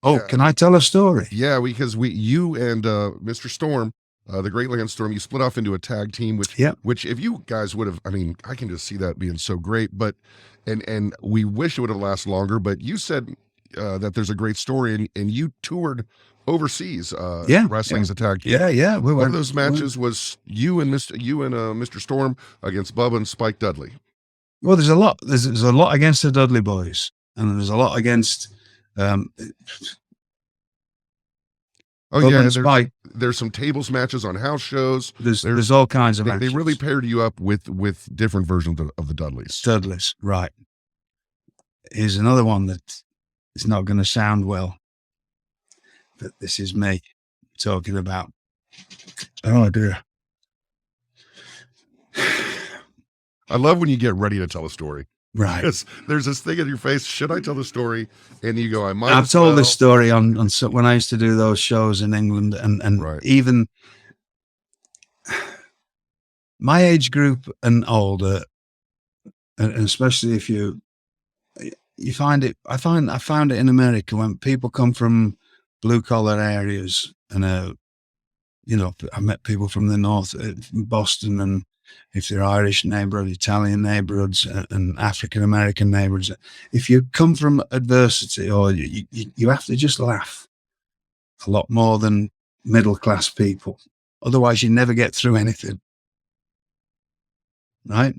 Oh, Yeah, can I tell a story? yeah, because you and Mr. Storm, the Great Land Storm, you split off into a tag team, Yeah. which if you guys would have, I mean, I can just see that being so great. But and we wish it would have lasted longer. But you said that there's a great story, and you toured overseas Yeah. wrestling Yeah. as a tag team. Yeah. Yeah. One of those matches was Mr. Storm against Bubba and Spike Dudley. Well, there's a lot. There's a lot against the Dudley Boys, and there's a lot against um, Oh Bubba yeah, and Spike. there's some tables matches on house shows. There's all kinds of They really matches. paired you up with different versions of the Dudleys. Dudleys, right? Here's another one that is not going to sound well, but this is me talking about. Oh dear. I love when you get ready to tell a story. Right. Because there's this thing in your face. Should I tell the story? And you go, I might. I've told this story on when I used to do those shows in England, and Right. even my age group and older, and especially if you find it. I found it in America when people come from blue collar areas, and I met people from the north, from Boston, and if they're Irish neighborhood, Italian neighborhoods, and African American neighborhoods. If you come from adversity, or you have to just laugh a lot more than middle class people. Otherwise, you never get through anything, right?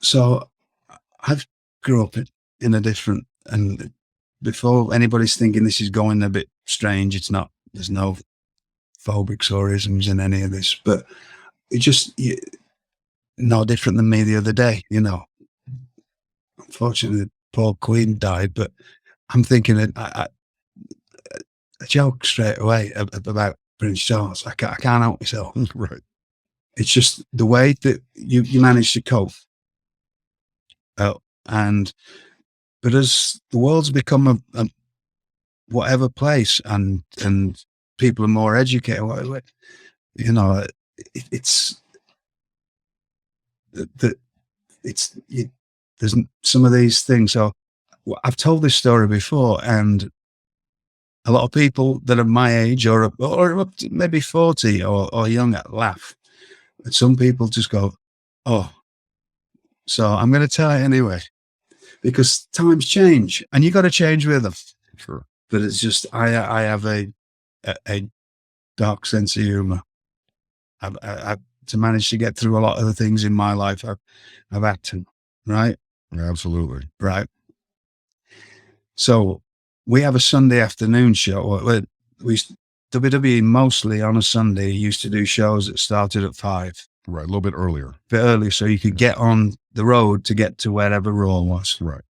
So I grew up in a different, and before anybody's thinking this is going a bit strange, it's not. There's no phobics or isms in any of this, but it just no different than me the other day. Unfortunately, Paul Queen died, but I'm thinking a joke straight away about Prince Charles. I can't help myself. Right. It's just the way that you manage to cope. But as the world's become a whatever place, and people are more educated, it's that there's some of these things. So I've told this story before, and a lot of people that are my age, or maybe 40 or younger, laugh. But some people just go, oh. So I'm going to tell it anyway, because times change, and you got to change with them. Sure. But it's just I have a dark sense of humor. I to manage to get through a lot of the things in my life I've had to, right? Absolutely. Right. So we have a Sunday afternoon show. WWE mostly on a Sunday used to do shows that started at 5. Right, a little bit earlier. A bit earlier, so you could get on the road to get to wherever Raw was. Right.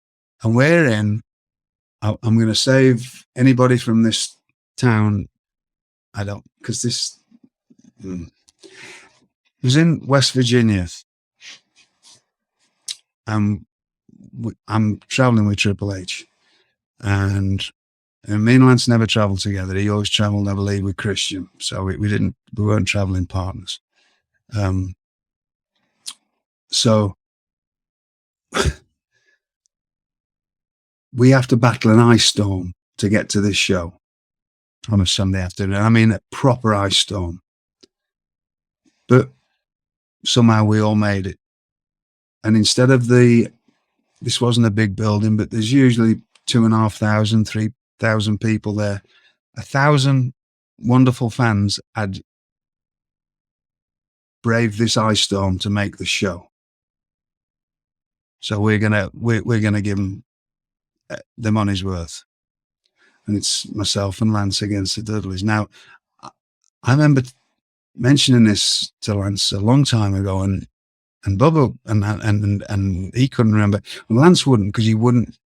And we're in. I'm going to save anybody from this town. I don't, because this was in West Virginia. I'm traveling with Triple H, and me and Lance never traveled together. He always traveled, I believe, with Christian. So we weren't traveling partners. So we have to battle an ice storm to get to this show on a Sunday afternoon. I mean, a proper ice storm. But somehow we all made it. And instead of this wasn't a big building, but there's usually 2,500, 3,000 people there. 1,000 wonderful fans had braved this ice storm to make the show. So we're gonna give them the money's worth, and it's myself and Lance against the Dudleys. Now, I remember mentioning this to Lance a long time ago, and Bubba and he couldn't remember. And Lance wouldn't, because he wasn't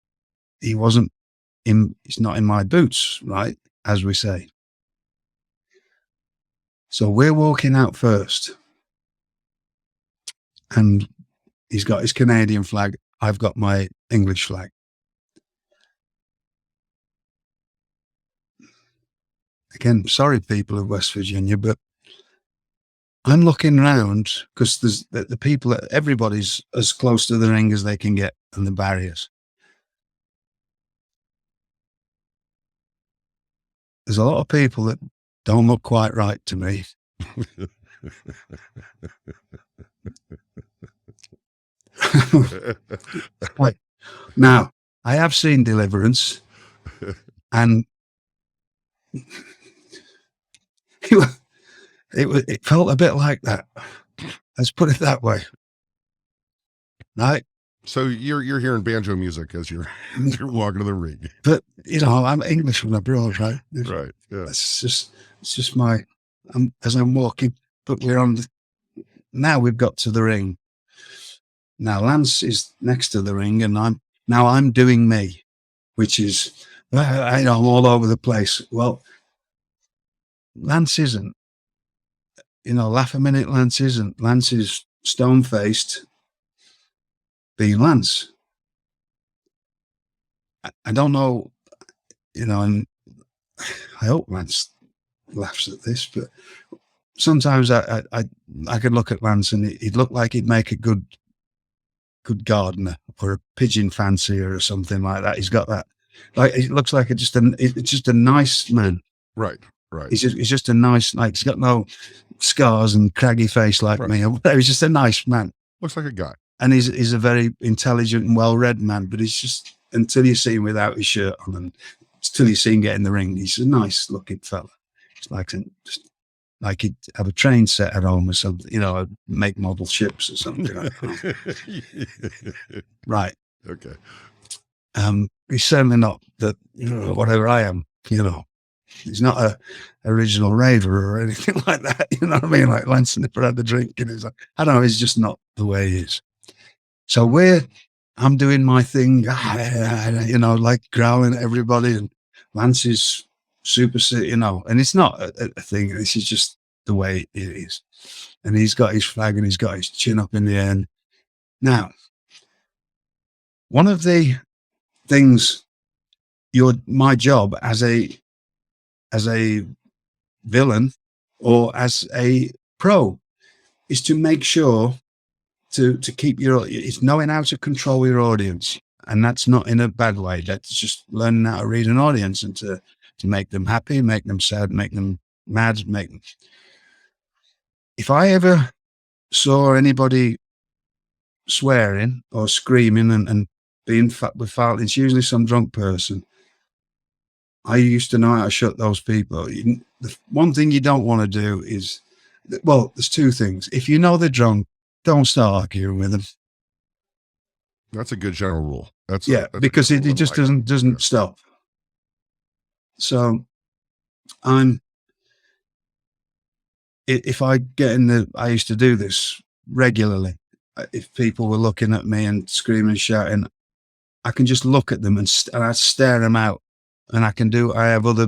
in. He's not in my boots, right? As we say. So we're walking out first, and he's got his Canadian flag. I've got my English flag. Again, sorry, people of West Virginia, but I'm looking around, because there's the people, everybody's as close to the ring as they can get, and the barriers. there's a lot of people that don't look quite right to me. Like, now, I have seen Deliverance, and it felt a bit like that. Let's put it that way. Right? So you're hearing banjo music as you're walking to the ring. But, I'm English from abroad, right? Right. Yeah. It's just as I'm walking, but now we've got to the ring. Now Lance is next to the ring, and I'm doing me, which is, I'm all over the place. Well, Lance isn't. Laugh a minute, Lance isn't. Lance is stone-faced, being Lance. I don't know, and I hope Lance laughs at this, but sometimes I could look at Lance and he'd look like he'd make a good gardener or a pigeon fancier or something like that. He's got that, like, it looks like it's just a nice man. Right. He's just a nice, like, he's got no scars and craggy face like me. He's just a nice man. Looks like a guy. And he's a very intelligent and well-read man, but he's just, until you see him without his shirt on and until you see him get in the ring, he's a nice-looking fella. It's like he'd have a train set at home or something, make model ships or something. Right. Okay. He's certainly not whatever I am, He's not a original raver or anything like that. You know what I mean? Like Lance never had the drink and he's like, I don't know, he's just not the way he is. So I'm doing my thing, like growling at everybody, and Lance is super, and it's not a thing. This is just the way it is. And he's got his flag and he's got his chin up in the air. Now, one of the things, my job as a villain or as a pro is to make sure to keep it's knowing how to control your audience. And that's not in a bad way. That's just learning how to read an audience and to make them happy, make them sad, make them mad, if I ever saw anybody swearing or screaming and being with foul, it's usually some drunk person. I used to know how to shut those people. The one thing you don't want to do is, there's two things. If you know they're drunk, don't start arguing with them. That's a good general rule. That's because it just doesn't stop. So if I get I used to do this regularly. If people were looking at me and screaming and shouting, I can just look at them and I stare them out. And I have other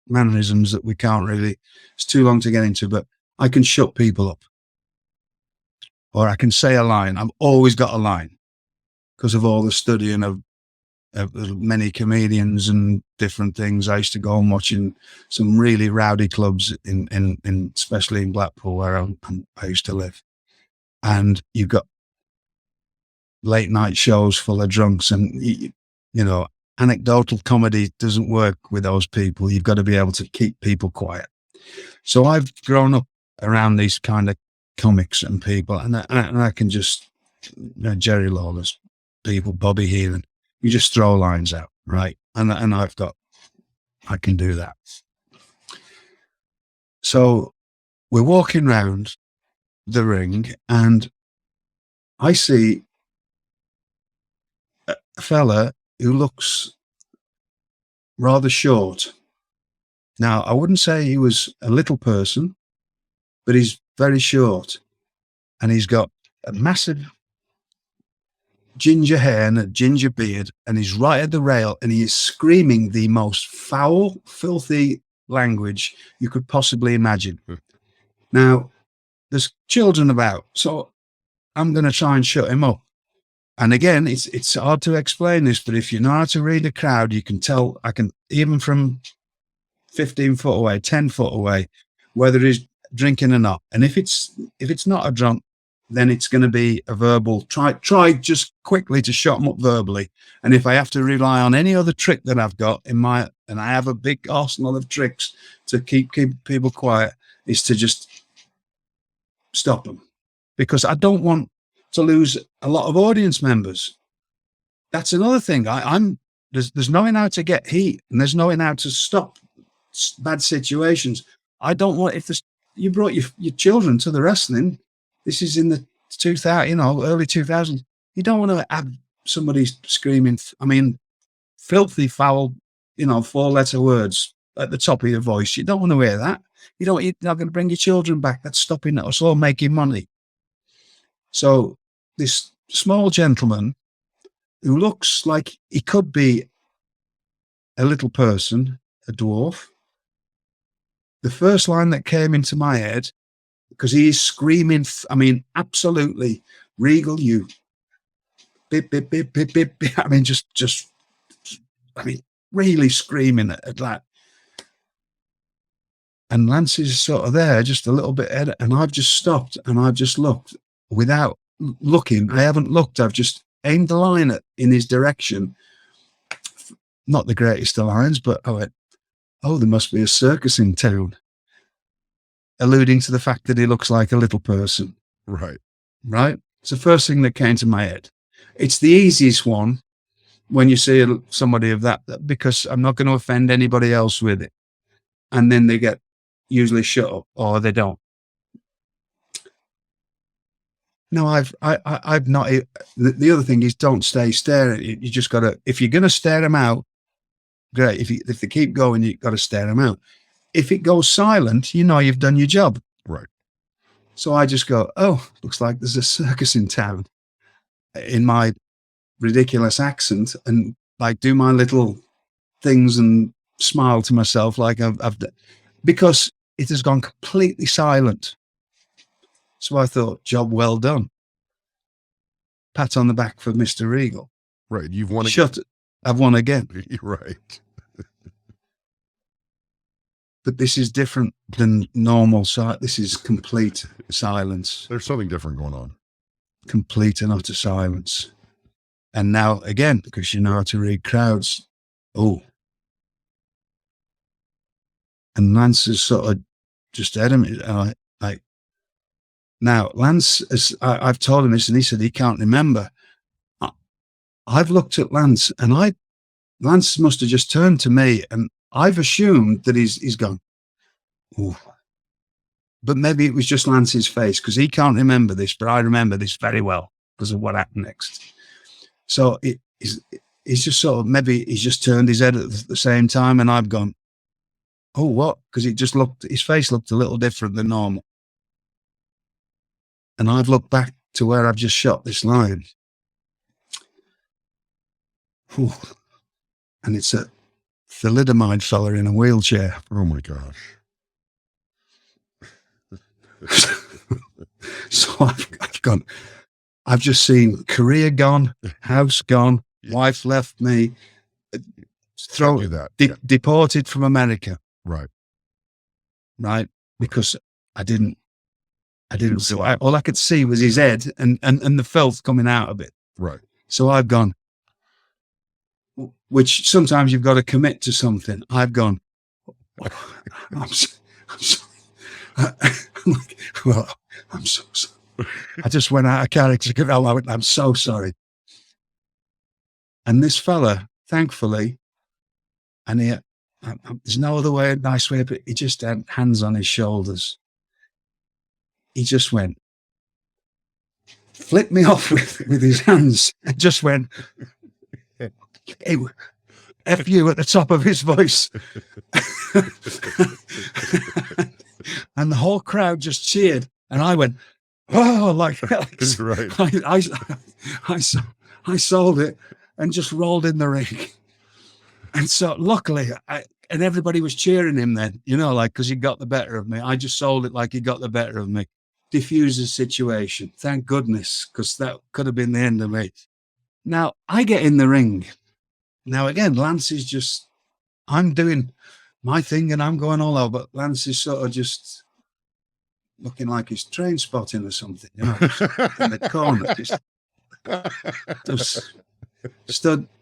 mannerisms that we can't really, it's too long to get into, but I can shut people up. Or I can say a line. I've always got a line because of all the studying of many comedians and different things. I used to go and watching some really rowdy clubs especially in Blackpool where I used to live. And you've got late night shows full of drunks and, anecdotal comedy doesn't work with those people. You've got to be able to keep people quiet. So I've grown up around these kind of comics and people, and I can just, Jerry Lawler's people, Bobby Heenan, you just throw lines out, right? And I can do that. So we're walking around the ring and I see a fella who looks rather short. Now, I wouldn't say he was a little person, but he's very short. And he's got a massive ginger hair and a ginger beard, and he's right at the rail, and he is screaming the most foul, filthy language you could possibly imagine. Now, there's children about, so I'm going to try and shut him up. And again, it's hard to explain this, but if you know how to read a crowd, you can tell, I can, even from 15 foot away, 10 foot away, whether he's drinking or not. And if it's not a drunk then it's going to be a verbal. Try just quickly to shut them up verbally. And if I have to rely on any other trick that I've got and I have a big arsenal of tricks to keep people quiet, is to just stop them, because I don't want to lose a lot of audience members. That's another thing. There's knowing how to get heat, and there's knowing how to stop bad situations. I don't want, if you brought your children to the wrestling, this is in the 2000, early 2000s. You don't want to have somebody screaming, filthy, foul, 4-letter words at the top of your voice. You don't want to hear that. You're not going to bring your children back. That's stopping us all making money. So this small gentleman who looks like he could be a little person, a dwarf. The first line that came into my head, because he is screaming, absolutely, Regal, you bip, bip, bip, bip, bip, bip. Really screaming at that. And Lance is sort of there, just a little bit ahead, and I've just stopped and I've just looked without looking. I haven't looked. I've just aimed the line in his direction. Not the greatest of lines, but I went, oh, there must be a circus in town. Alluding to the fact that he looks like a little person. Right. Right? It's the first thing that came to my head. It's the easiest one when you see somebody of that, because I'm not going to offend anybody else with it. And then they get usually shut up, or they don't. No, I've not. The other thing is, don't stay staring. You just got to, if you're going to stare them out, great. If they keep going, you've got to stare them out. If it goes silent, you've done your job. Right. So I just go, oh, looks like there's a circus in town, in my ridiculous accent, and like do my little things and smile to myself like I've done, because it has gone completely silent. So I thought, job well done. Pat on the back for Mr. Regal. Right. You've won again. I've won again. Right. But this is different than normal. This is complete silence. There's something different going on. Complete and utter silence. And now, again, because you know how to read crowds, oh. And Lance is sort of just ahead of me. Now, Lance, I've told him this, and he said he can't remember. I've looked at Lance, and Lance must have just turned to me, and I've assumed that he's gone, ooh. But maybe it was just Lance's face, because he can't remember this, but I remember this very well because of what happened next. So he's just sort of, maybe he's just turned his head at the same time, and I've gone, oh, what? Because his face looked a little different than normal. And I've looked back to where I've just shot this line. Whew. And it's a thalidomide fella in a wheelchair. Oh my gosh. So I've just seen career gone, house gone, wife left me, deported from America. Right. Right. Because I didn't see, all I could see was his head and the filth coming out of it. Right. So I've gone, which sometimes you've got to commit to something. I've gone, I'm sorry. I'm like, well, I'm so sorry. I just went out of character. I'm so sorry. And this fella, thankfully, and there's no other way, nice way, but he just had hands on his shoulders. He just went, flipped me off with his hands, and just went, hey, F you at the top of his voice. And the whole crowd just cheered. And I went, oh, like right. I sold it and just rolled in the ring. And so luckily, and everybody was cheering him then, because he got the better of me. I just sold it like he got the better of me. Diffuse the situation. Thank goodness, because that could have been the end of me. Now, I get in the ring. Now, again, Lance is just, I'm doing my thing and I'm going all over, but Lance is sort of just looking like he's train spotting or something, you know, in the corner, just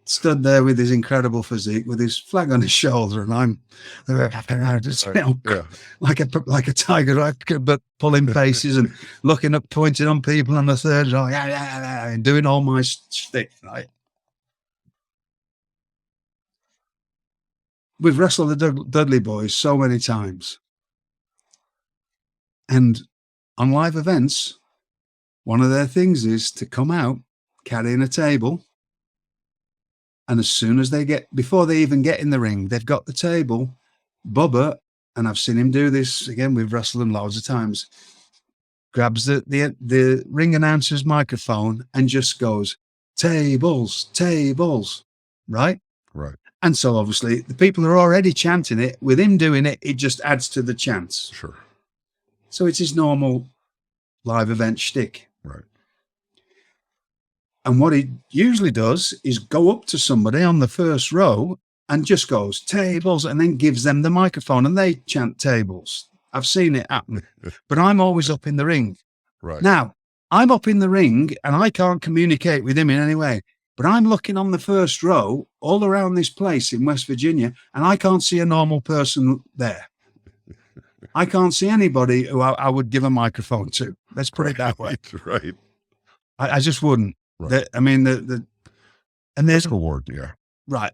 stood there with his incredible physique, with his flag on his shoulder, and I'm just, you know, like a tiger, but pulling faces and looking up, pointing on people on the third row, and doing all my shtick, right? We've wrestled the Dudley Boys so many times, and on live events, one of their things is to come out carrying a table. And as soon as before they even get in the ring, they've got the table. Bubba, and I've seen him do this again, we've wrestled him loads of times, grabs the ring announcer's microphone and just goes, tables, tables, right? Right. And so obviously the people are already chanting it. With him doing it, it just adds to the chants. Sure. So it's his normal live event shtick. Right. And what he usually does is go up to somebody on the first row and just goes, tables, and then gives them the microphone and they chant tables. I've seen it happen, but I'm always up in the ring. Right. Now, I'm up in the ring and I can't communicate with him in any way, but I'm looking on the first row all around this place in West Virginia and I can't see a normal person there. I can't see anybody who I would give a microphone to. Let's put it that way. Right. I just wouldn't. Right. And there's a reward, yeah. Right.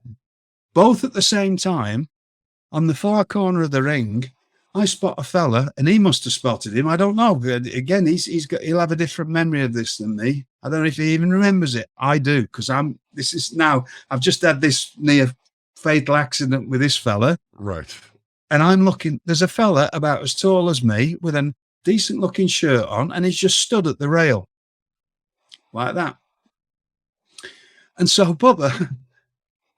Both at the same time, on the far corner of the ring, I spot a fella, and he must have spotted him. I don't know. Again, he'll have a different memory of this than me. I don't know if he even remembers it. I do, because I've just had this near fatal accident with this fella. Right. And I'm looking, there's a fella about as tall as me with a decent looking shirt on, and he's just stood at the rail like that. And so Bubba,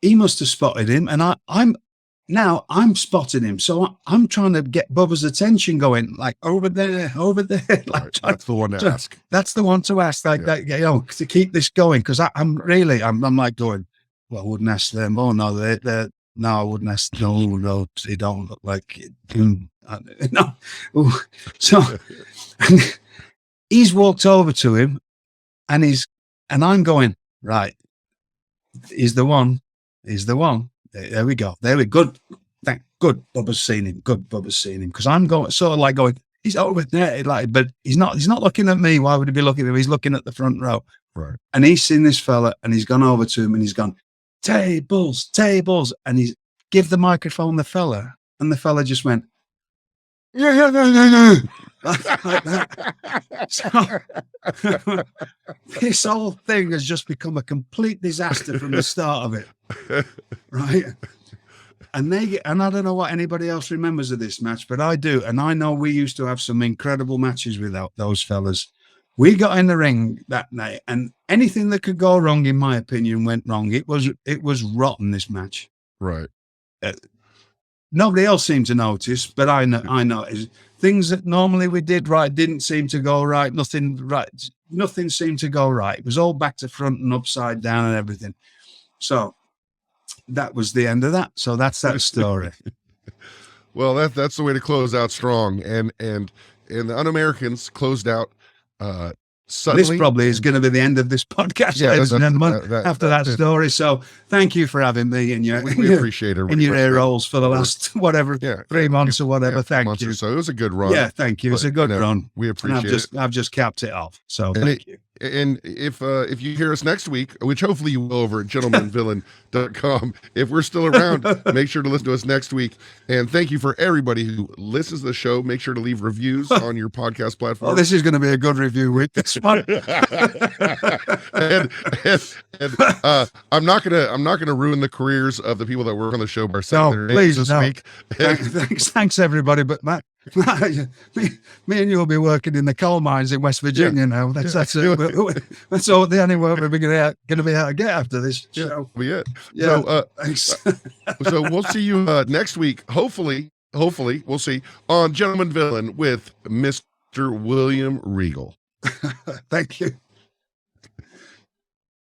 he must have spotted him, and I'm spotting him. So I'm trying to get Bubba's attention going, like over there. Like right. That's the one to ask. That's the one to ask, like that, you know, to keep this going. Because I'm like going, well, I wouldn't ask them. Oh no, no, I wouldn't ask. No, they don't look like it. No. So he's walked over to him, and I'm going, right. He's the one. There we go. Good. Good. Bubba's seen him. Because I'm going, sort of like going, he's over there, like, but he's not looking at me. Why would he be looking at me? He's looking at the front row. Right. And he's seen this fella, and he's gone over to him, and he's gone, tables, and he's give the microphone the fella, and the fella just went, no. Like that. So, this whole thing has just become a complete disaster from the start of it, right? And I don't know what anybody else remembers of this match, but I do, and I know we used to have some incredible matches without those fellas. We got in the ring that night, and anything that could go wrong, in my opinion, went wrong. It was rotten, this match. Right. Nobody else seemed to notice, but I noticed things that normally we did right didn't seem to go right. Nothing seemed to go right. It was all back to front and upside down and everything. So that was the end of that. So that's that story. Well, that's the way to close out strong. And the Un-Americans closed out suddenly. This probably is going to be the end of this podcast, ladies and gentlemen, after that story. So thank you for having me in your we appreciate it. In your ear rolls for the last 3 months or whatever. Thank you. So it was a good run. Yeah, thank you. It's a good run. We appreciate it. I've just capped it off. So thank you. And if you hear us next week, which hopefully you will over at gentlemanvillain.com, if we're still around, make sure to listen to us next week. And thank you for everybody who listens to the show. Make sure to leave reviews on your podcast platform. Oh, this is going to be a good review week. This one. and I'm not gonna ruin the careers of the people that work on the show by saying their names this week. Thanks everybody, but Matt, me and you will be working in the coal mines in West Virginia now. That's all the only work we're going to be able to get after this show. Be it. Yeah. So, thanks. So we'll see you next week. Hopefully we'll see on Gentleman Villain with Mr. William Regal. Thank you.